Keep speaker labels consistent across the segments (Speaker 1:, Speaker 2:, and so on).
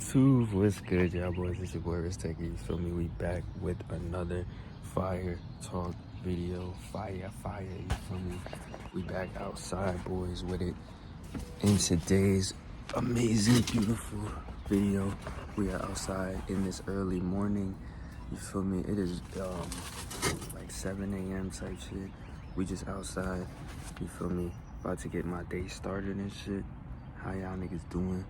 Speaker 1: Two, what's good, y'all boys? It's your boy Riz Techie. You feel me? We back with another fire talk video. Fire, you feel me? We back outside, boys, with it. In today's amazing, beautiful video, we are outside in this early morning. You feel me? It is like 7 a.m. type shit. We just outside. You feel me? About to get my day started and shit. How y'all niggas doing?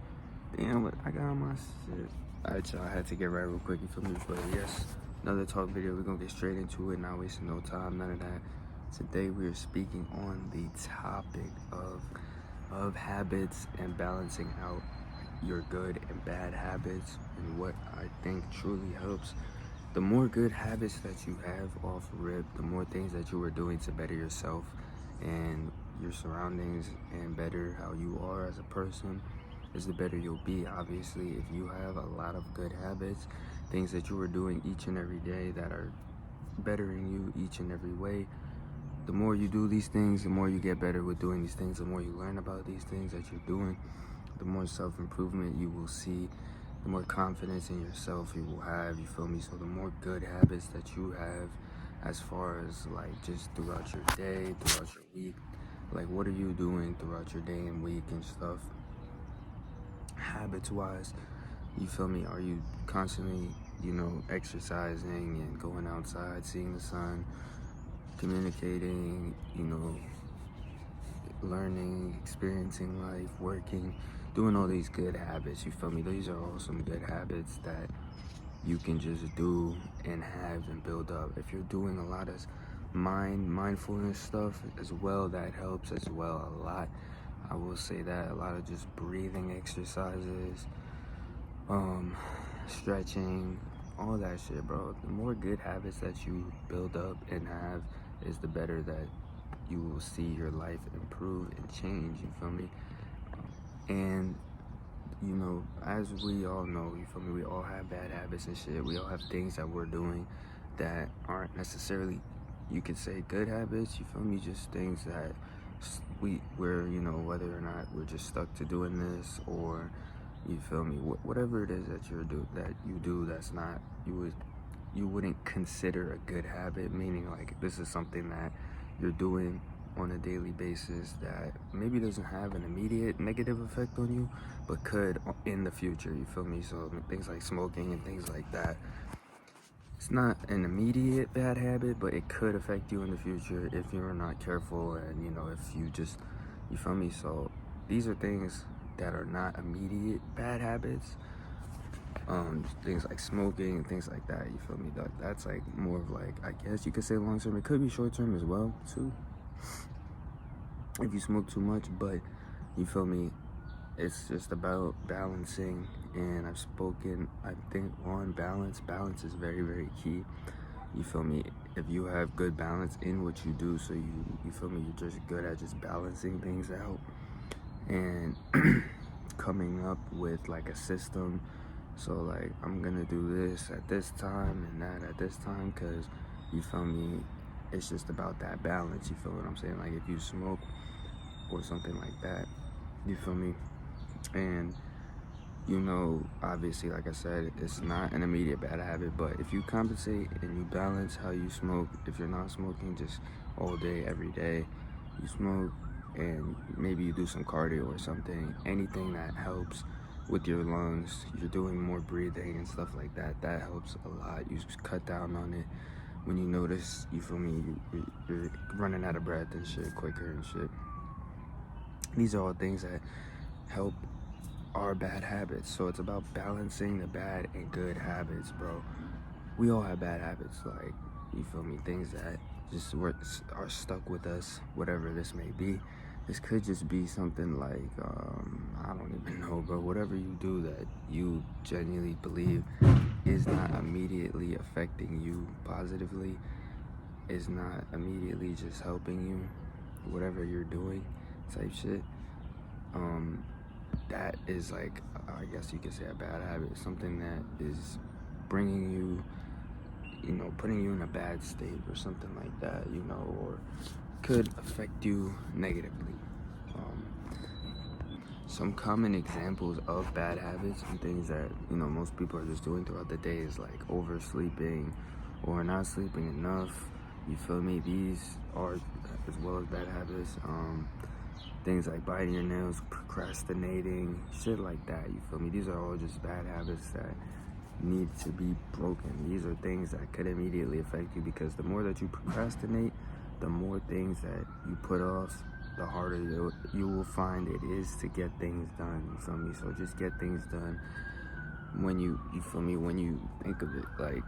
Speaker 1: Damn, I got my shit. Alright, y'all, I had to get right real quick, you feel me? But yes, another talk video. We're gonna get straight into it, not wasting no time, none of that. Today we are speaking on the topic of habits and balancing out your good and bad habits, and what I think truly helps. The more good habits that you have off rip, the more things that you are doing to better yourself and your surroundings and better how you are as a person, is the better you'll be. Obviously, if you have a lot of good habits, things that you are doing each and every day that are bettering you each and every way, the more you do these things, the more you get better with doing these things, the more you learn about these things that you're doing, the more self-improvement you will see, the more confidence in yourself you will have, you feel me? So the more good habits that you have, as far as like just throughout your day, throughout your week, like what are you doing throughout your day and week and stuff, habits wise, you feel me? Are you constantly, exercising and going outside, seeing the sun, communicating, learning, experiencing life, working, doing all these good habits, you feel me? These are all some good habits that you can just do and have and build up. If you're doing a lot of mindfulness stuff as well, that helps as well a lot. I will say that a lot of just breathing exercises, stretching, all that shit, bro. The more good habits that you build up and have, is the better that you will see your life improve and change, you feel me? And as we all know, you feel me, we all have bad habits and shit. We all have things that we're doing that aren't necessarily, you could say, good habits, you feel me? Just things that we're, whether or not we're just stuck to doing this, or, you feel me, whatever it is that you do that's not, you wouldn't consider a good habit, meaning like this is something that you're doing on a daily basis that maybe doesn't have an immediate negative effect on you, but could in the future, you feel me? So things like smoking and things like that, it's not an immediate bad habit, but it could affect you in the future if you're not careful, and if you just, you feel me? So these are things that are not immediate bad habits, things like smoking and things like that, you feel me? That's like more of like, I guess you could say long term. It could be short term as well too, if you smoke too much, but you feel me, it's just about balancing. And I've spoken, I think, on balance is very, very key, you feel me? If you have good balance in what you do, so you feel me, you're just good at just balancing things out and coming up with like a system. So like, I'm gonna do this at this time and that at this time, because you feel me, it's just about that balance, you feel what I'm saying? Like if you smoke or something like that, you feel me? And obviously, like I said, it's not an immediate bad habit, but if you compensate and you balance how you smoke, if you're not smoking just all day, every day, you smoke, and maybe you do some cardio or something, anything that helps with your lungs, you're doing more breathing and stuff like that, that helps a lot. You just cut down on it when you notice, you feel me, you're running out of breath and shit quicker and shit. These are all things that help our bad habits. So it's about balancing the bad and good habits, bro. We all have bad habits, like, you feel me, things that just are stuck with us, whatever this may be. This could just be something like, I don't even know, bro. Whatever you do that you genuinely believe is not immediately affecting you positively, is not immediately just helping you, whatever you're doing type shit, that is like, I guess you could say, a bad habit, something that is bringing you, putting you in a bad state or something like that, or could affect you negatively. some common examples of bad habits and things that, you know, most people are just doing throughout the day is like oversleeping or not sleeping enough. You feel me? These are as well as bad habits. Things like biting your nails, procrastinating, shit like that. You feel me? These are all just bad habits that need to be broken. These are things that could immediately affect you, because the more that you procrastinate, the more things that you put off, the harder you will find it is to get things done. You feel me? So just get things done when you feel me, when you think of it. Like,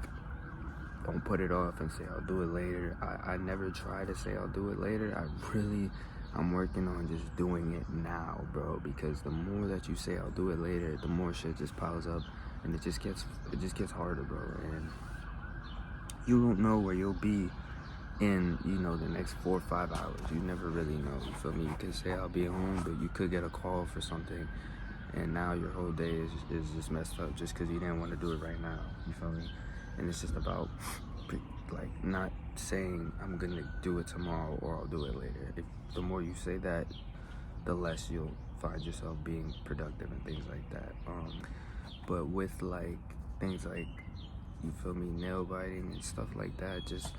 Speaker 1: don't put it off and say I'll do it later. I never try to say I'll do it later. I'm working on just doing it now, bro, because the more that you say I'll do it later, the more shit just piles up, and it just gets harder, bro. And you don't know where you'll be in, you know, the next 4 or 5 hours. You never really know. You feel me? You could say I'll be home, but you could get a call for something, and now your whole day is just messed up just because you didn't want to do it right now. You feel me? And it's just about like not saying I'm gonna do it tomorrow or I'll do it later. The more you say that, the less you'll find yourself being productive and things like that. But with like things like, you feel me, nail biting and stuff like that, just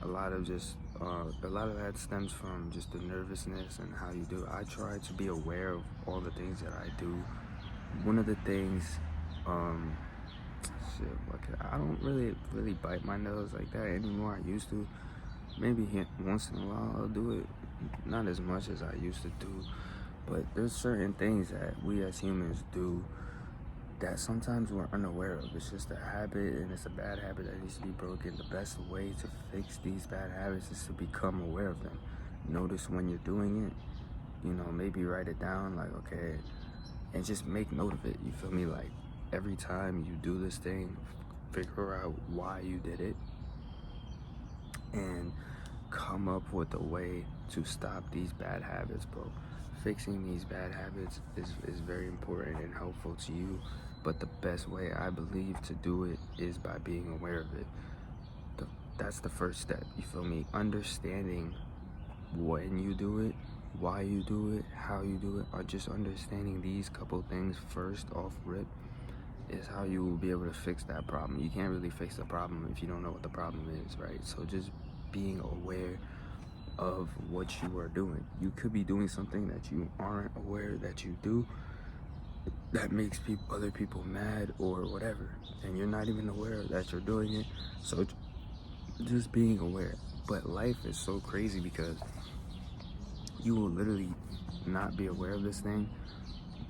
Speaker 1: a lot of that stems from just the nervousness and how you do it. I try to be aware of all the things that I do. One of the things, I don't really bite my nails like that anymore. I used to. Maybe once in a while I'll do it. Not as much as I used to do. But there's certain things that we as humans do that sometimes we're unaware of. It's just a habit, and it's a bad habit that needs to be broken. The best way to fix these bad habits is to become aware of them. Notice when you're doing it, you know, maybe write it down, like, okay, and just make note of it. You feel me? Like, every time you do this thing, figure out why you did it and come up with a way to stop these bad habits, bro. Fixing these bad habits is very important and helpful to you, but the best way, I believe, to do it is by being aware of it. That's the first step, you feel me? Understanding when you do it, why you do it, how you do it, or just understanding these couple things first off rip is how you will be able to fix that problem. You can't really fix the problem if you don't know what the problem is, right? So just being aware of what you are doing. You could be doing something that you aren't aware that you do that makes other people mad or whatever, and you're not even aware that you're doing it. So just being aware. But life is so crazy because you will literally not be aware of this thing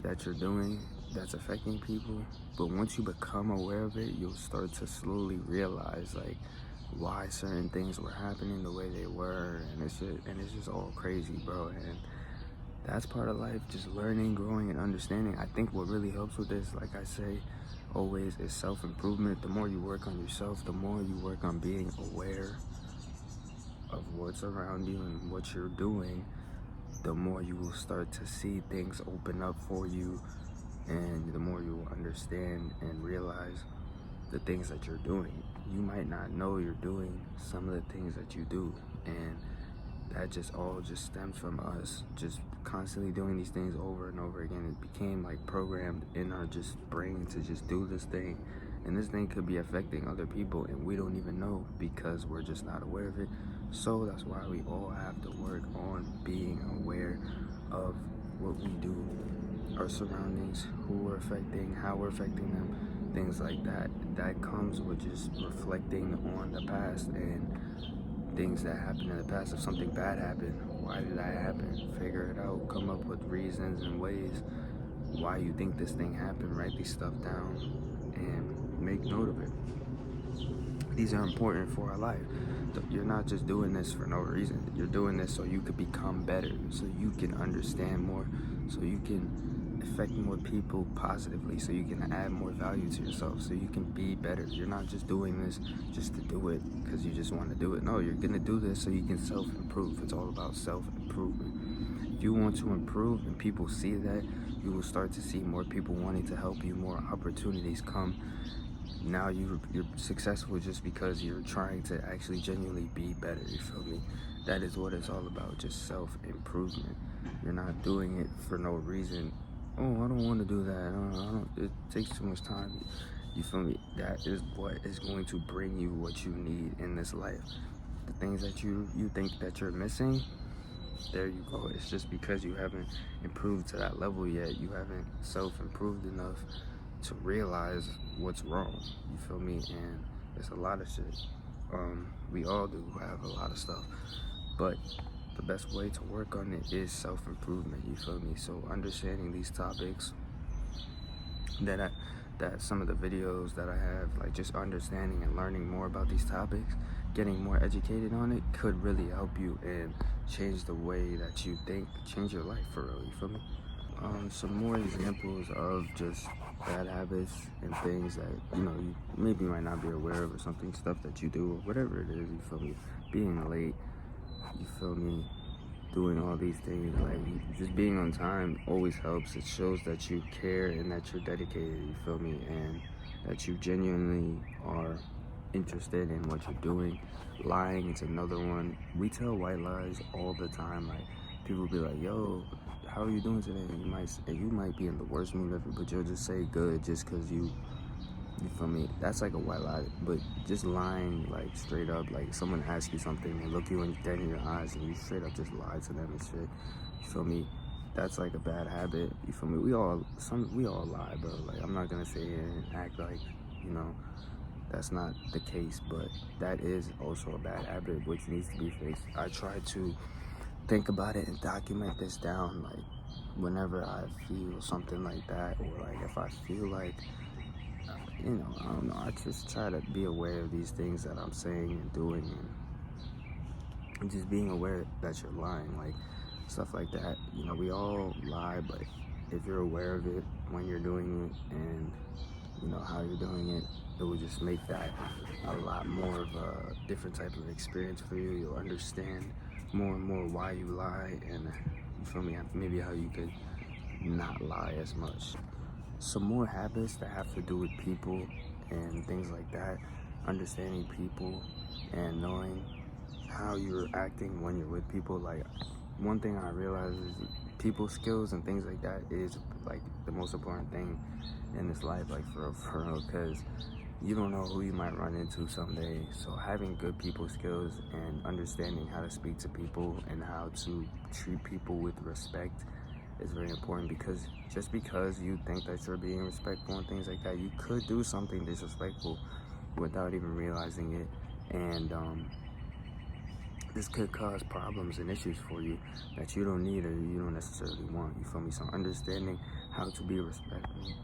Speaker 1: that you're doing that's affecting people, but once you become aware of it, you'll start to slowly realize like why certain things were happening the way they were, and it's just all crazy, bro. And that's part of life, just learning, growing, and understanding. I think what really helps with this, like I say always, is self-improvement. The more you work on yourself, the more you work on being aware of what's around you and what you're doing, the more you will start to see things open up for you, and the more you will understand and realize the things that you're doing. You might not know you're doing some of the things that you do, and that just all just stems from us just constantly doing these things over and over again. It became like programmed in our just brain to just do this thing, and this thing could be affecting other people and we don't even know because we're just not aware of it. So that's why we all have to work on being aware of what we do, our surroundings, who we're affecting, how we're affecting them, things like that. That comes with just reflecting on the past and things that happened in the past. If something bad happened, why did that happen? Figure it out, come up with reasons and ways why you think this thing happened. Write these stuff down and make note of it. These are important for our life. You're not just doing this for no reason. You're doing this so you could become better, so you can understand more, so you can affect more people positively, so you can add more value to yourself, so you can be better. You're not just doing this just to do it because you just want to do it. No, you're gonna do this so you can self-improve. It's all about self-improvement. If you want to improve and people see that, you will start to see more people wanting to help you, more opportunities come. Now you're successful just because you're trying to actually genuinely be better, you feel me? That is what it's all about, just self-improvement. You're not doing it for no reason oh, I don't want to do that. I don't, it takes too much time. You feel me? That is what is going to bring you what you need in this life. The things that you think that you're missing, there you go. It's just because you haven't improved to that level yet. You haven't self-improved enough to realize what's wrong. You feel me? And it's a lot of shit. We all do have a lot of stuff, but the best way to work on it is self-improvement. You feel me? So understanding these topics that that some of the videos that I have, like just understanding and learning more about these topics, getting more educated on it, could really help you and change the way that you think, change your life for real. You feel me? Some more examples of just bad habits and things that you maybe might not be aware of, or something, stuff that you do, or whatever it is. You feel me? Being late. You feel me? Doing all these things, like just being on time always helps. It shows that you care and that you're dedicated. You feel me? And that you genuinely are interested in what you're doing. Lying is another one. We tell white lies all the time. Like, people be like, yo, how are you doing today? And you might be in the worst mood ever, but you'll just say good just because you feel me? That's like a white lie. But just lying, like straight up, like someone asks you something and look you dead in your eyes and you straight up just lie to them and shit. You feel me? That's like a bad habit. You feel me? We all lie, bro. Like, I'm not gonna sit here and act like, that's not the case, but that is also a bad habit which needs to be faced. I try to think about it and document this down, like whenever I feel something like that, or like if I feel like, I don't know, I just try to be aware of these things that I'm saying and doing, and just being aware that you're lying, like stuff like that. We all lie, but if you're aware of it when you're doing it, and how you're doing it, it will just make that a lot more of a different type of experience for you. You'll understand more and more why you lie, and you feel me, maybe how you could not lie as much. Some more habits that have to do with people and things like that. Understanding people and knowing how you're acting when you're with people. Like, one thing I realize is people skills and things like that is like the most important thing in this life, like for real, because you don't know who you might run into someday. So having good people skills and understanding how to speak to people and how to treat people with respect is very important, because just because you think that you're being respectful and things like that, you could do something disrespectful without even realizing it, and this could cause problems and issues for you that you don't need or you don't necessarily want. You feel me? So understanding how to be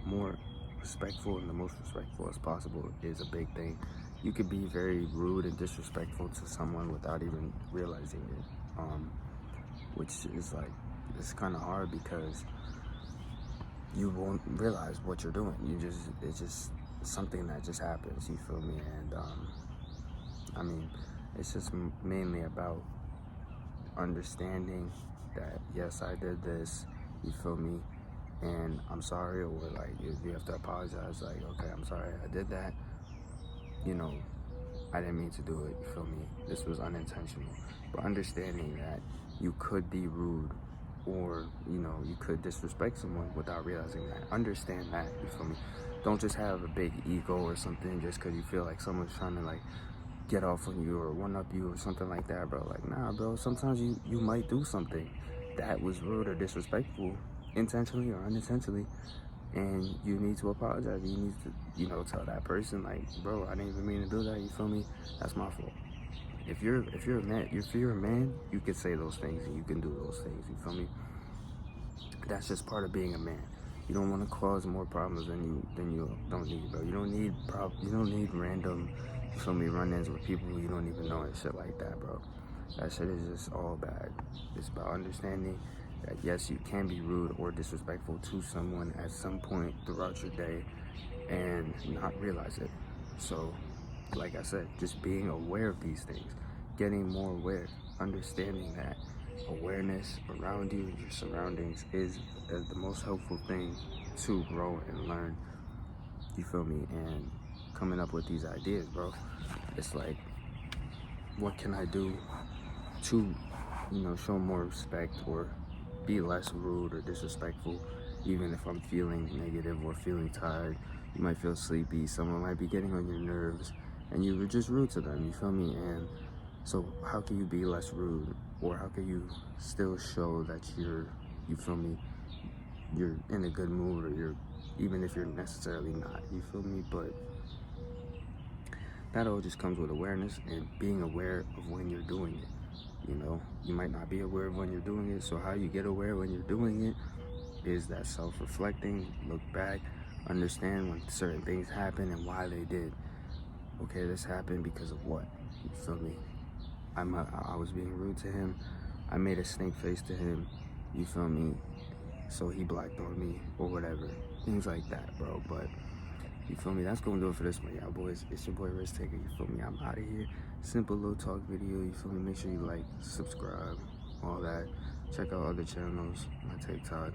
Speaker 1: more respectful and the most respectful as possible is a big thing. You could be very rude and disrespectful to someone without even realizing it, which is like, it's kind of hard because you won't realize what you're doing. It's just something that just happens. You feel me? And I mean, it's just mainly about understanding that, yes, I did this, you feel me, and I'm sorry, or like you have to apologize, like, okay, I'm sorry I did that, I didn't mean to do it, you feel me, this was unintentional. But understanding that you could be rude, or you could disrespect someone without realizing that. Understand that, you feel me. Don't just have a big ego or something just because you feel like someone's trying to like get off on you or one up you or something like that, bro. Like, nah, bro, sometimes you might do something that was rude or disrespectful, intentionally or unintentionally, and you need to apologize. You need to tell that person, like, bro, I didn't even mean to do that, you feel me, that's my fault. If you're a man, you can say those things and you can do those things, you feel me. That's just part of being a man. You don't want to cause more problems than you don't need, bro. You don't need random, you feel me, run-ins with people who you don't even know and shit like that, bro. That shit is just all bad. It's about understanding that, yes, you can be rude or disrespectful to someone at some point throughout your day and not realize it. So, like I said, just being aware of these things, getting more aware, understanding that awareness around you and your surroundings is the most helpful thing to grow and learn, you feel me, and coming up with these ideas, bro. It's like, what can I do to show more respect or be less rude or disrespectful Even if I'm feeling negative or feeling tired, you might feel sleepy, someone might be getting on your nerves, and you were just rude to them, you feel me? And so how can you be less rude? Or how can you still show that you feel me, you're in a good mood, or even if you're necessarily not, you feel me? But that all just comes with awareness and being aware of when you're doing it. You know, you might not be aware of when you're doing it, so how you get aware when you're doing it is that self-reflecting, look back, understand when certain things happen and why they did. Okay, this happened because of what? You feel me? I was being rude to him. I made a snake face to him. You feel me? So he blacked on me or whatever. Things like that, bro. But you feel me? That's gonna do it for this one, y'all boys. It's your boy Risk Taker. You feel me? I'm out of here. Simple little talk video. You feel me? Make sure you like, subscribe, all that. Check out other channels, my TikTok.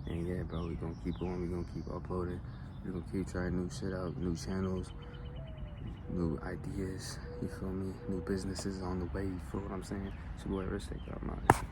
Speaker 1: And yeah, bro, we gonna keep going. We gonna keep uploading. We gonna keep trying new shit out, new channels, new ideas. You feel me? New businesses on the way. You feel what I'm saying? It's your boy Risk Taker. I'm out.